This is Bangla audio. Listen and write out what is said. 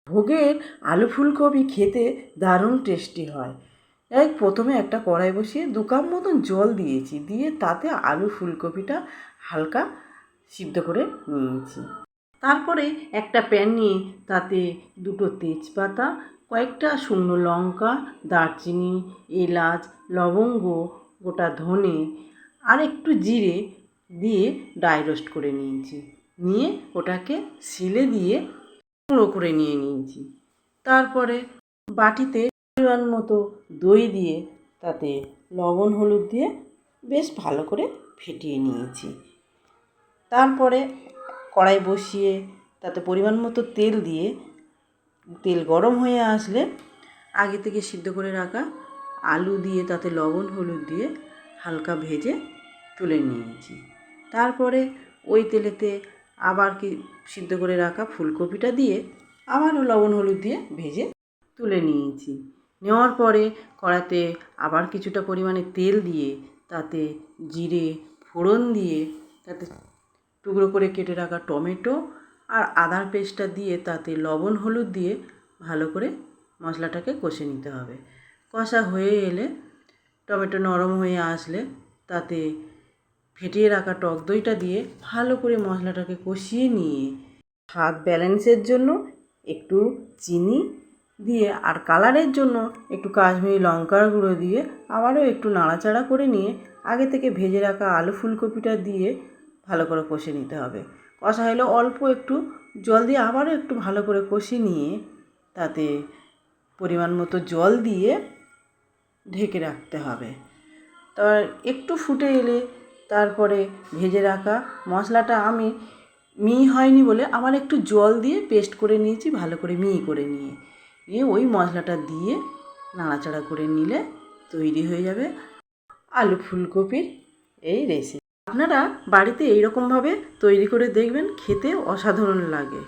ভোগের আলু ফুলকপি খেতে দারুণ টেস্টি হয়। প্রথমে একটা কড়াই বসিয়ে 2 কাপ মতন জল দিয়েছি, দিয়ে তাতে আলু ফুলকপিটা হালকা সিদ্ধ করে নিয়েছি। তারপরে একটা প্যান নিয়ে তাতে 2টো তেজপাতা, কয়েকটা শুকনো লঙ্কা, দারচিনি, এলাচ, লবঙ্গ, গোটা ধনে আর একটু জিরে দিয়ে ড্রাই রোস্ট করে নিয়েছি। নিয়ে ওটাকে শিলে দিয়ে গুঁড়ো করে নিয়েছি। তারপরে বাটিতে পরিমাণ মতো দই দিয়ে তাতে লবণ হলুদ দিয়ে বেশ ভালো করে ফেটিয়ে নিয়েছি। তারপরে কড়াই বসিয়ে তাতে পরিমাণ মতো তেল দিয়ে তেল গরম হয়ে আসলে আগে থেকে সিদ্ধ করে রাখা আলু দিয়ে তাতে লবণ হলুদ দিয়ে হালকা ভেজে তুলে নিয়েছি। তারপরে ওই তেলেতে আবার সিদ্ধ করে রাখা ফুলকপিটা দিয়ে আবারও লবণ হলুদ দিয়ে ভেজে তুলে নিয়েছি। নেওয়ার পরে কড়াতে আবার কিছুটা পরিমাণে তেল দিয়ে তাতে জিরে ফোড়ন দিয়ে তাতে টুকরো করে কেটে রাখা টমেটো আর আদার পেস্টটা দিয়ে তাতে লবণ হলুদ দিয়ে ভালো করে মশলাটাকে কষে নিতে হবে। কষা হয়ে এলে টমেটো নরম হয়ে আসলে তাতে ফেটিয়ে রাখা টক দইটা দিয়ে ভালো করে মশলাটাকে কষিয়ে নিয়ে স্বাদ ব্যালেন্সের জন্য একটু চিনি দিয়ে আর কালারের জন্য একটু কাশ্মীরি লঙ্কার গুঁড়ো দিয়ে আবারও একটু নাড়াচাড়া করে নিয়ে আগে থেকে ভেজে রাখা আলু ফুলকপিটা দিয়ে ভালো করে কষে নিতে হবে। কষা হলে অল্প একটু জল দিয়ে আবারও একটু ভালো করে কষিয়ে নিয়ে তাতে পরিমাণ মতো জল দিয়ে ঢেকে রাখতে হবে। তার একটু ফুটে এলে তারপরে ভেজে রাখা মশলাটা আমি মিহি হয়নি বলে আবার একটু জল দিয়ে পেস্ট করে নিয়েছি, ভালো করে মিহি করে নিয়ে ওই মশলাটা দিয়ে নাড়াচাড়া করে নিলে তৈরি হয়ে যাবে আলু ফুলকপির এই রেসিপি। আপনারা বাড়িতে এইরকমভাবে তৈরি করে দেখবেন, খেতে অসাধারণ লাগে।